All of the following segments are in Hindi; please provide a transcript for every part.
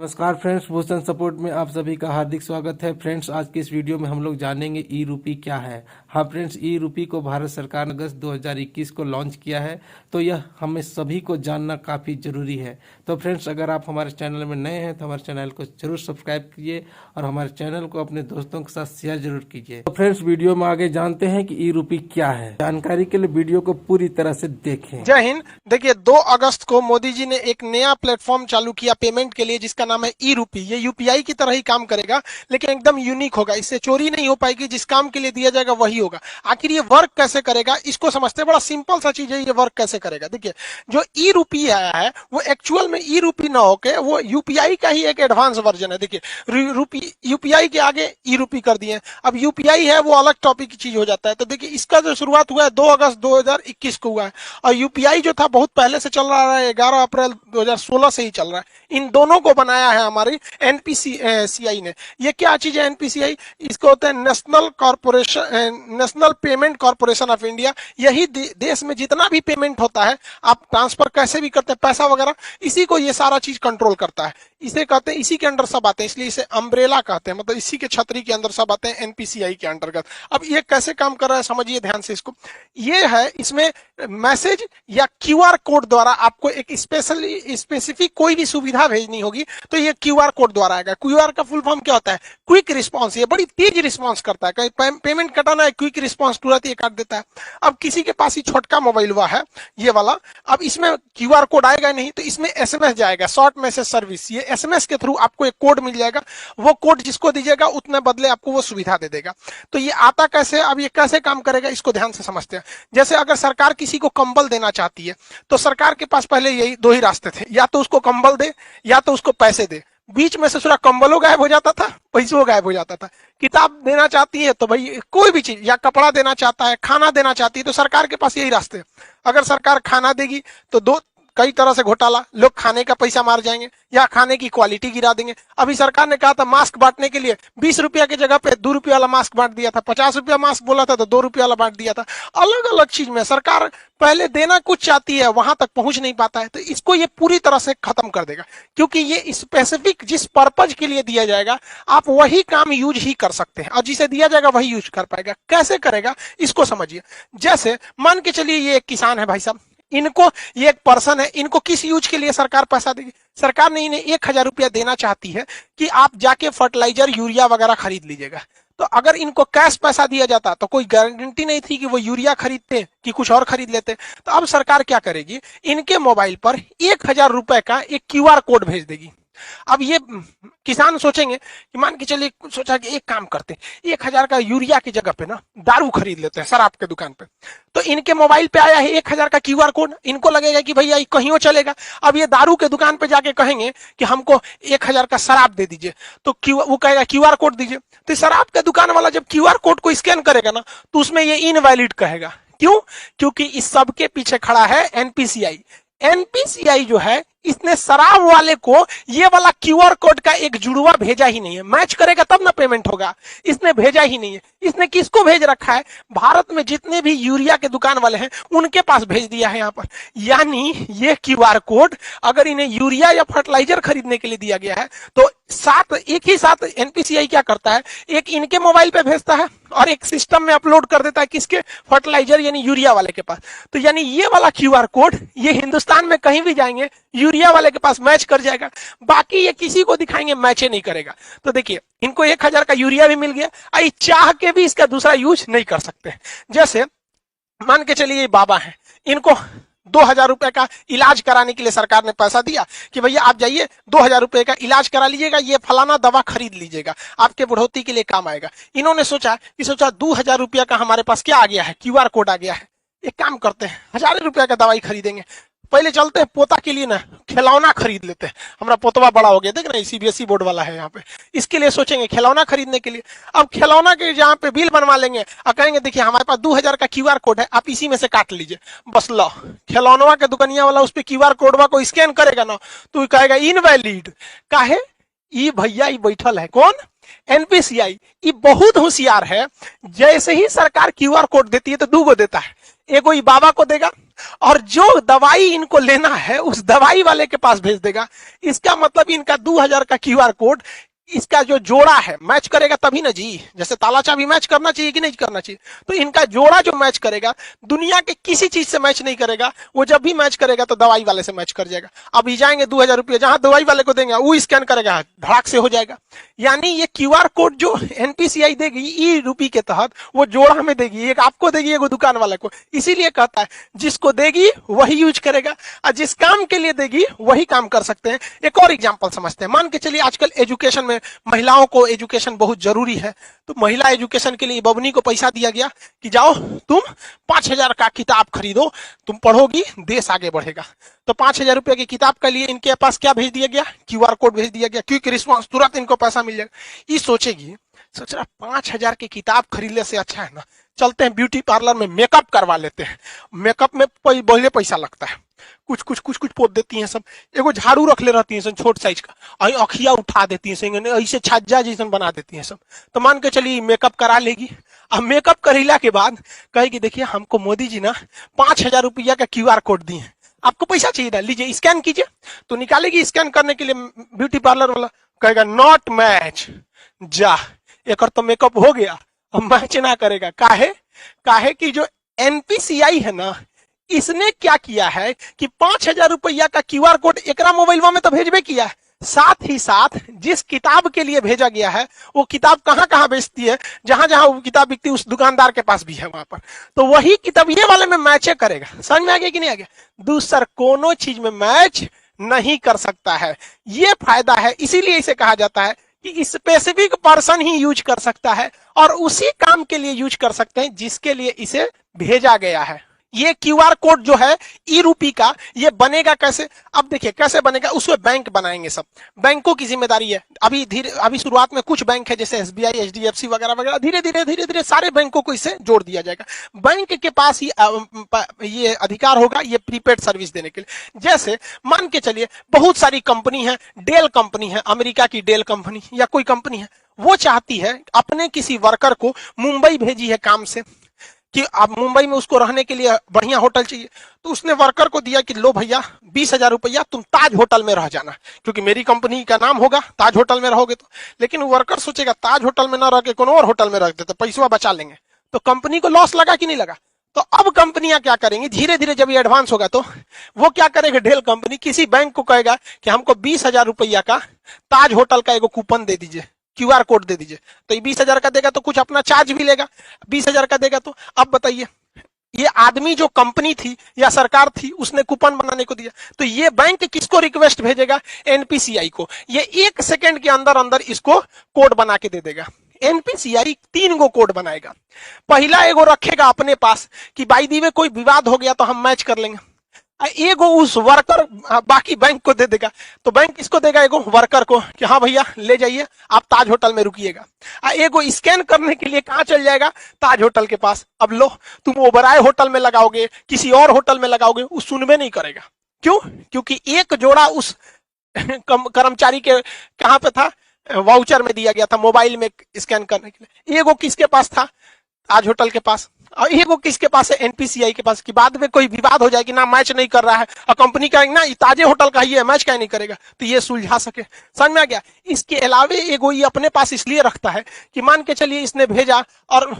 नमस्कार फ्रेंड्स, भूषण सपोर्ट में आप सभी का हार्दिक स्वागत है। फ्रेंड्स, आज की इस वीडियो में हम लोग जानेंगे ई रूपी क्या है। हाँ फ्रेंड्स, ई रूपी को भारत सरकार ने अगस्त 2021 को लॉन्च किया है, तो यह हमें सभी को जानना काफ़ी ज़रूरी है। तो फ्रेंड्स, अगर आप हमारे चैनल में नए हैं तो हमारे चैनल को जरूर सब्सक्राइब कीजिए और हमारे चैनल को अपने दोस्तों के साथ शेयर जरूर कीजिए। तो फ्रेंड्स, वीडियो में आगे जानते हैं कि ई रूपी क्या है। जानकारी के लिए वीडियो को पूरी तरह से देखें। जय हिंद। देखिए, 2 अगस्त को मोदी जी ने एक नया प्लेटफॉर्म चालू किया पेमेंट के लिए, जिसका नाम है ई रूपी। ये यूपीआई की तरह ही काम करेगा, लेकिन एकदम यूनिक होगा। इससे चोरी नहीं हो पाएगी, जिस काम के लिए दिया जाएगा वही होगा। आखिर ये वर्क कैसे करेगा, इसको समझते हैं। बड़ा सिंपल सा चीज है, ये वर्क कैसे करेगा। देखिए, जो ई रूपी आया है वो एक्चुअल में ई रूपी ना होके वो यूपीआई का ही एक एडवांस वर्जन है। देखिए, यूपीआई के आगे ई रूपी कर दिए। अब यूपीआई है वो अलग टॉपिक की चीज हो जाता है। तो देखिए, इसका जो शुरुआत हुआ है 2 अगस्त 2021 को हुआ है, और यूपीआई जो था बहुत पहले से चल रहा है, 11 अप्रैल 2016 से ही चल रहा है। इन दोनों को बनाया है हमारी एनपीसीआई ने। ये क्या चीज है एनपीसीआई? इसको होता है national payment corporation of India. यही देश में जितना भी पेमेंट होता है, आप ट्रांसफर कैसे भी करते हैं पैसा वगैरह, इसी को ये सारा चीज कंट्रोल करता है। इसे कहते हैं, इसी के अंडर सब आते हैं, इसलिए इसे अम्ब्रेला कहते हैं। मतलब इसी के छतरी के अंदर सब आते हैं एनपीसीआई के अंतर्गत। अब ये कैसे काम कर रहा है समझिए ध्यान से इसको। ये है, इसमें मैसेज या क्यूआर कोड द्वारा आपको एक स्पेसिफिक कोई भी सुविधा भेजनी होगी तो ये क्यूआर कोड द्वारा आएगा। क्यूआर का फुल फॉर्म क्या होता है? Quick response. ये बड़ी तेज रिस्पांस करता है। कहीं पेमेंट कटाना है, क्विक रिस्पांस तुरंत ये काट देता है। अब किसी के पास ही छोटका मोबाइल हुआ है ये वाला, अब इसमें क्यूआर कोड आएगा नहीं, तो इसमें एसएमएस जाएगा, शॉर्ट मैसेज सर्विस। ये एसएमएस के थ्रू आपको एक कोड मिल जाएगा। वो कोड जिसको दीजिएगा उतने बदले आपको वो सुविधा दे देगा। तो ये आता कैसे, अब ये कैसे काम करेगा इसको ध्यान से समझते हैं। जैसे अगर सरकार किसी को कंबल देना चाहती है तो सरकार के पास पहले यही 2 ही रास्ते थे, या तो उसको कंबल दे या तो उसको पैसे दे। बीच में से पूरा कंबलों गायब हो जाता था, पैसों गायब हो जाता था। किताब देना चाहती है तो भाई कोई भी चीज, या कपड़ा देना चाहता है, खाना देना चाहती है, तो सरकार के पास यही रास्ते हैं। अगर सरकार खाना देगी तो कई तरह से घोटाला, लोग खाने का पैसा मार जाएंगे या खाने की क्वालिटी गिरा देंगे। अभी सरकार ने कहा था मास्क बांटने के लिए 20 रुपया की जगह पे 2 रुपया वाला मास्क बांट दिया था, 50 रुपया मास्क बोला था तो 2 रुपया वाला बांट दिया था। अलग अलग चीज में सरकार पहले देना कुछ चाहती है, वहां तक पहुंच नहीं पाता है, तो इसको ये पूरी तरह से खत्म कर देगा। क्योंकि ये स्पेसिफिक जिस पर्पज के लिए दिया जाएगा आप वही काम यूज ही कर सकते हैं, और जिसे दिया जाएगा वही यूज कर पाएगा। कैसे करेगा इसको समझिए। जैसे मान के चलिए ये एक किसान है भाई साहब, इनको, ये एक पर्सन है, इनको किस यूज के लिए सरकार पैसा देगी? सरकार ने इन्हें 1000 रुपया देना चाहती है कि आप जाके फर्टिलाइजर यूरिया वगैरह खरीद लीजिएगा। तो अगर इनको कैश पैसा दिया जाता तो कोई गारंटी नहीं थी कि वो यूरिया खरीदते कि कुछ और खरीद लेते। तो अब सरकार क्या करेगी, इनके मोबाइल पर 1000 रुपए का एक क्यूआर कोड भेज देगी। अब ये किसान सोचेंगे कि मान के चलिए, सोचा कि एक काम करते हैं, 1000 का यूरिया की जगह पे ना दारू खरीद लेते हैं शराब के दुकान पे। तो इनके मोबाइल पे आया है 1000 का क्यूआर कोड, इनको लगेगा कि भैया ये कहीं चलेगा। अब ये दारू के दुकान पे जाके कहेंगे कि हमको 1000 का शराब दे दीजिए, तो वो कहेगा क्यूआर कोड दीजिए। तो शराब के दुकान वाला जब क्यूआर कोड को स्कैन करेगा ना तो उसमें ये इनवैलिड कहेगा। क्यों? क्योंकि इस सब के पीछे खड़ा है एनपीसीआई। एनपीसीआई जो है, इसने शराब वाले को ये वाला क्यूआर कोड का एक जुड़वा भेजा ही नहीं है। मैच करेगा तब ना पेमेंट होगा, इसने भेजा ही नहीं है। इसने किसको भेज रखा है? भारत में जितने भी यूरिया के दुकान वाले हैं उनके पास भेज दिया है यहाँ पर। यानी ये क्यूआर कोड अगर इन्हें यूरिया या फर्टिलाइजर खरीदने के लिए दिया गया है तो एक ही साथ एनपीसीआई क्या करता है, एक इनके मोबाइल पे भेजता है और एक सिस्टम में अपलोड कर देता है, किसके? फर्टिलाइजर यानी यूरिया वाले के पास। तो यानी ये वाला क्यूआर कोड ये हिंदुस्तान में कहीं भी जाएंगे यूरिया वाले के पास मैच कर जाएगा, बाकी ये किसी को दिखाएंगे मैच नहीं करेगा। तो देखिए, इनको 1000 का यूरिया भी मिल गया, आई चाह के भी इसका दूसरा यूज नहीं कर सकते। जैसे मान के चलिए ये बाबा है, इनको 2000 रुपए का इलाज कराने के लिए सरकार ने पैसा दिया कि भैया आप जाइए 2000 रुपए का इलाज करा लीजिएगा, ये फलाना दवा खरीद लीजिएगा, आपके बढ़ोतरी के लिए काम आएगा। इन्होंने सोचा 2000 रुपया का हमारे पास क्या आ गया है, क्यूआर कोड आ गया है। एक काम करते हैं, 1000 रुपया का दवाई खरीदेंगे। पहले चलते हैं पोता के लिए ना खिलौना खरीद लेते हैं, हमारा पोतवा बड़ा हो गया, देख ना सीबीएसई बोर्ड वाला है यहाँ पे, इसके लिए सोचेंगे खिलौना खरीदने के लिए। अब खिलौना के जहाँ पे बिल बनवा लेंगे और कहेंगे देखिए हमारे पास 2000 का क्यूआर कोड है, आप इसी में से काट लीजिए। बस लो, खिलौनवा के दुकानिया वाला उस पे क्यूआर कोडवा को स्कैन करेगा ना तो कहेगा इनवैलिड। काहे? ई भैया ई बैठल है कौन? एनपीसीआई। ये बहुत होशियार है। जैसे ही सरकार क्यूआर कोड देती है तो 2 गो देता है, एगो ई बाबा को देगा और जो दवाई इनको लेना है उस दवाई वाले के पास भेज देगा। इसका मतलब इनका 2000 का क्यूआर कोड इसका जो जोड़ा है मैच करेगा तभी ना जी। जैसे ताला चाबी मैच करना चाहिए कि नहीं करना चाहिए, तो इनका जोड़ा जो मैच करेगा दुनिया के किसी चीज से मैच नहीं करेगा। वो जब भी मैच करेगा तो दवाई वाले से मैच कर जाएगा। अब ये जाएंगे 2000 रुपये जहां दवाई वाले को देंगे वो स्कैन करेगा, धड़ाक से हो जाएगा। यानी ये क्यूआर कोड जो एनपीसीआई देगी ई रूपी के तहत वो जोड़ा में देगी, एक आपको देगी एक दुकान वाले को। इसीलिए कहता है जिसको देगी वही यूज करेगा और जिस काम के लिए देगी वही काम कर सकते हैं। एक और एग्जांपल समझते हैं। मान के चलिए आजकल एजुकेशन में महिलाओं को एजुकेशन बहुत जरूरी है, तो महिला एजुकेशन के लिए बबनी को पैसा दिया गया कि जाओ तुम 5000 का किताब खरीदो, तुम पढ़ोगी देश आगे बढ़ेगा। तो 5000 रुपए की किताब के लिए इनके पास क्या भेज दिया गया, क्यूआर कोड भेज दिया गया, क्विक रिस्पॉन्स, तुरंत इनको पैसा मिल जाएगा। ये सोच रहा 5000 की किताब खरीदने से अच्छा है ना चलते हैं ब्यूटी पार्लर में मेकअप करवा लेते हैं। मेकअप में बहुत पैसा लगता है, कुछ पोत देती हैं सब, एगो झाड़ू रख ले रहती हैं सब छोट साइज का, अही अखिया उठा देती हैं, ऐसे छज्जा जैसन बना देती हैं सब। तो मान के चलिए मेकअप करा लेगी। अब मेकअप करेला के बाद कहेगी देखिए हमको मोदी जी ना 5000 रुपया का क्यूआर कोड दिए, आपको पैसा चाहिए ना, लीजिए स्कैन कीजिए। तो निकालेगी स्कैन करने के लिए, ब्यूटी पार्लर वाला कहेगा नॉट मैच, जा एक तो मेकअप हो गया, अब मैच ना करेगा। काहे कि जो एनपीसीआई है ना इसने क्या किया है कि 5000 रुपया का क्यूआर कोड एकरा मोबाइल में तो भेजबे किया है, साथ ही साथ जिस किताब के लिए भेजा गया है वो किताब कहां कहां बेचती है, जहां जहां वो किताब बिकती है उस दुकानदार के पास भी है वहां पर, तो वही किताब ये वाले में मैच करेगा। समझ में आ गया कि नहीं आ गया? दूसर कोनो चीज में मैच नहीं कर सकता है, ये फायदा है। इसीलिए इसे कहा जाता है कि स्पेसिफिक पर्सन ही यूज कर सकता है और उसी काम के लिए यूज कर सकते हैं जिसके लिए इसे भेजा गया है। ये क्यूआर कोड जो है ई रूपी का, ये बनेगा कैसे? अब देखिए कैसे बनेगा, उसमें बैंक बनाएंगे, सब बैंकों की जिम्मेदारी है। अभी शुरुआत में कुछ बैंक है जैसे एसबीआई, एचडीएफसी वगैरह वगैरह, धीरे धीरे सारे बैंकों को इससे जोड़ दिया जाएगा। बैंक के पास ही ये अधिकार होगा ये प्रीपेड सर्विस देने के लिए। जैसे मान के चलिए बहुत सारी कंपनी है, डेल कंपनी है, अमेरिका की डेल कंपनी या कोई कंपनी है, वो चाहती है अपने किसी वर्कर को मुंबई भेजी है काम से कि अब मुंबई में उसको रहने के लिए बढ़िया होटल चाहिए, तो उसने वर्कर को दिया कि लो भैया 20,000 रुपया तुम ताज होटल में रह जाना, क्योंकि मेरी कंपनी का नाम होगा ताज होटल में रहोगे तो। लेकिन वर्कर सोचेगा ताज होटल में ना रह के कोनो और होटल में रख देते, पैसा बचा लेंगे, तो कंपनी को लॉस लगा कि नहीं लगा? तो अब कंपनियां क्या करेंगी, धीरे धीरे जब ये एडवांस होगा तो वो क्या करेगा, डेल कंपनी किसी बैंक को कहेगा कि हमको 20,000 रुपया का ताज होटल का एगो कूपन दे दीजिए, क्यूआर कोड दे दीजिए। तो ये 20,000 का देगा तो कुछ अपना चार्ज भी लेगा, 20,000 का देगा तो। अब बताइए ये आदमी जो कंपनी थी या सरकार थी उसने कूपन बनाने को दिया, तो ये बैंक किसको रिक्वेस्ट भेजेगा, एनपीसीआई को। ये 1 सेकंड के अंदर अंदर इसको कोड बना के दे देगा। एनपीसीआई 3 गो कोड बनाएगा। पहला एगो रखेगा अपने पास कि बाई दी में कोई विवाद हो गया तो हम मैच कर लेंगे, एगो उस वर्कर बाकी बैंक को दे देगा। तो बैंक किसको देगा, एगो वर्कर को कि हाँ भैया ले जाइए आप ताज होटल में रुकिएगा। एगो स्कैन करने के लिए कहां चल जाएगा, ताज होटल के पास। अब लो तुम ओबराय होटल में लगाओगे, किसी और होटल में लगाओगे, वो सुनबे नहीं करेगा। क्यों? क्योंकि एक जोड़ा उस कर्मचारी के कहां पे था, वाउचर में दिया गया था मोबाइल में स्कैन करने के लिए। एगो किसके पास था, ताज होटल के पास, और ये वो किसके पास है, एनपीसीआई के पास। कि बाद में कोई विवाद हो जाए कि ना मैच नहीं कर रहा है और कंपनी कहेगी ना ताजे होटल का ही है, मैच क्या नहीं करेगा, तो ये सुलझा सके। समझ में आ गया? इसके अलावे एगो ये अपने पास इसलिए रखता है कि मान के चलिए इसने भेजा और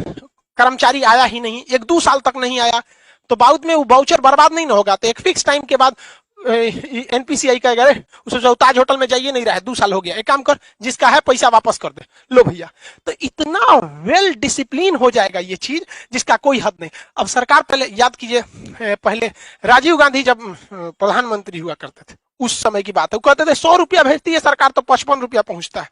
कर्मचारी आया ही नहीं, 1-2 साल तक नहीं आया, तो बाद में वो वाउचर बर्बाद नहीं ना होगा। तो एक फिक्स टाइम के बाद एनपीसीआई कहेगा उसे ताज होटल में जाइए, नहीं रहा है, 2 साल हो गया, एक काम कर जिसका है पैसा वापस कर दे, लो भैया। तो इतना वेल डिसिप्लिन हो जाएगा ये चीज जिसका कोई हद नहीं। अब सरकार पहले याद कीजिए, पहले राजीव गांधी जब प्रधानमंत्री हुआ करते थे उस समय की बात है, वो कहते थे 100 रुपया भेजती है सरकार तो 55 रुपया पहुंचता है।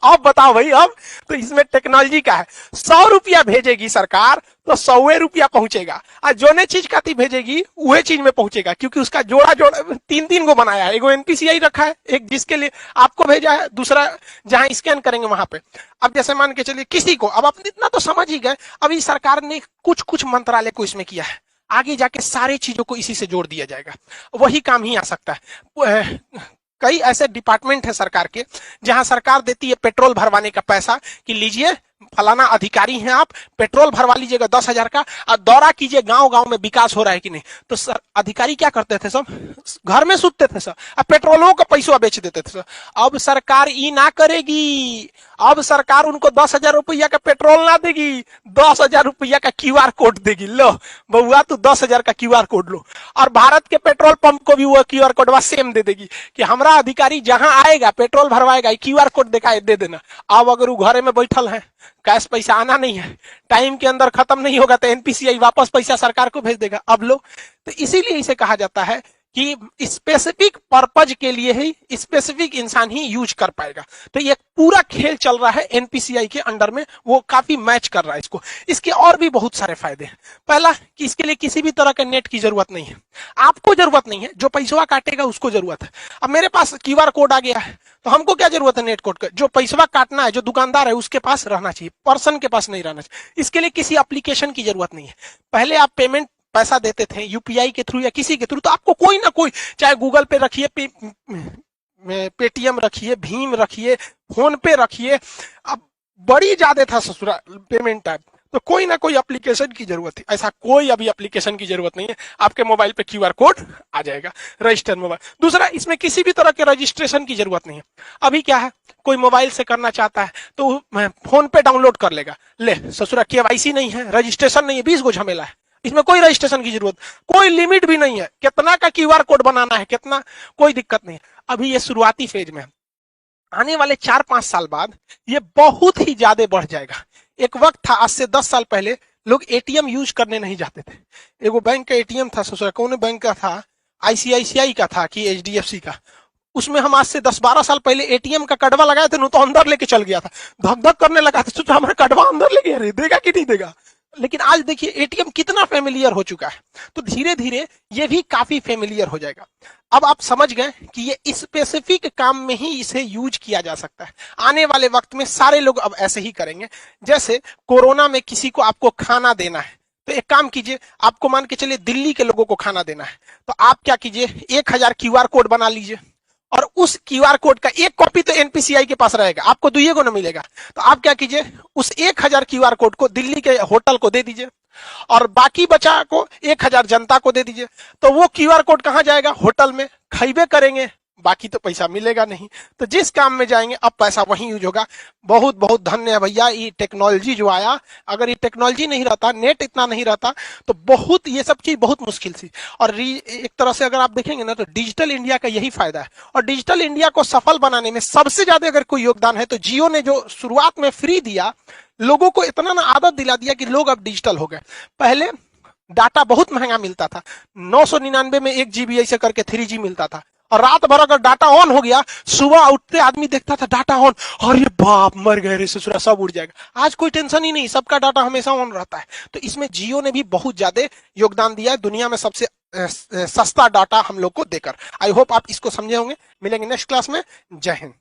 अब बताओ भाई, अब तो इसमें टेक्नोलॉजी का है, 100 रुपया भेजेगी सरकार तो 100 रुपया पहुंचेगा, और जो ने चीज खाती भेजेगी वही चीज में पहुंचेगा, क्योंकि उसका जोड़ा 3 गो बनाया है। एगो एनपीसीआई रखा है, एक जिसके लिए आपको भेजा है, दूसरा जहां स्कैन करेंगे वहां पे। अब जैसे मान के चलिए किसी को, अब आप इतना तो समझ ही गए, अभी सरकार ने कुछ मंत्रालय को इसमें किया है, आगे जाके सारी चीजों को इसी से जोड़ दिया जाएगा, वही काम ही आ सकता है। कई ऐसे डिपार्टमेंट है सरकार के जहां सरकार देती है पेट्रोल भरवाने का पैसा कि लीजिए फलाना अधिकारी हैं आप, पेट्रोल भरवा लीजिएगा 10,000 का और दौरा कीजिए गांव गांव में विकास हो रहा है कि नहीं। तो सर अधिकारी क्या करते थे, सब घर में सुतते थे सर, अब पेट्रोलों का पैसा बेच देते थे सर। अब सरकार ई ना करेगी, अब सरकार उनको 10,000 रुपया का पेट्रोल ना देगी, 10,000 रुपया का QR कोड देगी। लो बउआ तू 10,000 का QR कोड लो, और भारत के पेट्रोल पंप को भी वो QR कोड सेम दे देगी कि हमारा अधिकारी जहां आएगा पेट्रोल भरवाएगा, QR कोड दिखाए दे देना। अब अगर वो घरे में बैठल है, कैश पैसा आना नहीं है, टाइम के अंदर खत्म नहीं होगा, तो NPCI वापस पैसा सरकार को भेज देगा। अब लोग तो इसीलिए इसे कहा जाता है कि स्पेसिफिक पर्पज के लिए ही स्पेसिफिक इंसान ही यूज कर पाएगा। तो ये पूरा खेल चल रहा है NPCI के अंडर में, वो काफी मैच कर रहा है इसको। इसके और भी बहुत सारे फायदे हैं। पहला कि इसके लिए किसी भी तरह के नेट की जरूरत नहीं है, आपको जरूरत नहीं है, जो पैसा काटेगा उसको जरूरत है। अब मेरे पास QR कोड आ गया है तो हमको क्या जरूरत है नेट कोड का, जो पैसा काटना है जो दुकानदार है उसके पास रहना चाहिए, पर्सन के पास नहीं रहना चाहिए। इसके लिए किसी एप्लीकेशन की जरूरत नहीं है। पहले आप पेमेंट पैसा देते थे UPI के थ्रू या किसी के थ्रू, तो आपको कोई ना कोई, चाहे गूगल पे रखिए, पेटीएम रखिए, भीम रखिए, फोन पे रखिए, अब बड़ी ज्यादा था ससुरा पेमेंट ऐप, तो कोई ना कोई एप्लीकेशन की जरूरत है। ऐसा कोई अभी एप्लीकेशन की जरूरत नहीं है, आपके मोबाइल पे QR कोड आ जाएगा, रजिस्टर मोबाइल। दूसरा, इसमें किसी भी तरह के रजिस्ट्रेशन की जरूरत नहीं है। अभी क्या है, कोई मोबाइल से करना चाहता है तो फोन पे डाउनलोड कर लेगा, ले ससुरा KYC नहीं है, रजिस्ट्रेशन नहीं है, 20 गो झमेला है, इसमें कोई रजिस्ट्रेशन की जरूरत, कोई लिमिट भी नहीं है, कितना का QR कोड बनाना है कितना, कोई दिक्कत नहीं है। अभी ये शुरुआती फेज में है, आने वाले 4-5 साल बाद ये बहुत ही ज्यादा बढ़ जाएगा। एक वक्त था, आज से 10 साल पहले लोग ATM यूज करने नहीं जाते थे। एगो बैंक का ATM था ससुरा, कौन बैंक का था, ICICI का था कि HDFC का, उसमें हम आज से 10-12 साल पहले ATM का कड़वा लगाए थे, तो अंदर लेके चल गया था, धक धक करने लगा था, सोचा हमारा कड़वा अंदर ले गया, देगा कि नहीं देगा। लेकिन आज देखिए ATM कितना फेमिलियर हो चुका है, तो धीरे धीरे ये भी काफी फेमिलियर हो जाएगा। अब आप समझ गए कि ये स्पेसिफिक काम में ही इसे यूज किया जा सकता है। आने वाले वक्त में सारे लोग अब ऐसे ही करेंगे। जैसे कोरोना में किसी को आपको खाना देना है, तो एक काम कीजिए, आपको मान के चलिए दिल्ली के लोगों को खाना देना है, तो आप क्या कीजिए, 1000 QR कोड बना लीजिए, और उस QR कोड का एक कॉपी तो NPCI के पास रहेगा, आपको दुइये को न मिलेगा। तो आप क्या कीजिए, उस 1000 QR कोड को दिल्ली के होटल को दे दीजिए, और बाकी बचा को 1000 जनता को दे दीजिए। तो वो QR कोड कहां जाएगा, होटल में, खाइबे करेंगे, बाकी तो पैसा मिलेगा नहीं। तो जिस काम में जाएंगे अब पैसा वहीं यूज होगा। बहुत बहुत धन्य है भैया ये टेक्नोलॉजी जो आया, अगर ये टेक्नोलॉजी नहीं रहता, नेट इतना नहीं रहता, तो बहुत ये सब चीज बहुत मुश्किल थी। और एक तरह से अगर आप देखेंगे ना, तो डिजिटल इंडिया का यही फायदा है। और डिजिटल इंडिया को सफल बनाने में सबसे ज्यादा अगर कोई योगदान है तो जियो ने, जो शुरुआत में फ्री दिया, लोगों को इतना ना आदत दिला दिया कि लोग अब डिजिटल हो गए। पहले डाटा बहुत महंगा मिलता था, 999 में 1 GB ऐसे करके 3G मिलता था, और रात भर अगर डाटा ऑन हो गया, सुबह उठते आदमी देखता था डाटा ऑन, और ये बाप मर गए रे ससुरा, सब उड़ जाएगा। आज कोई टेंशन ही नहीं, सबका डाटा हमेशा ऑन रहता है। तो इसमें जियो ने भी बहुत ज्यादा योगदान दिया है, दुनिया में सबसे सस्ता डाटा हम लोग को देकर। आई होप आप इसको समझे होंगे। मिलेंगे नेक्स्ट क्लास में। जय हिंद।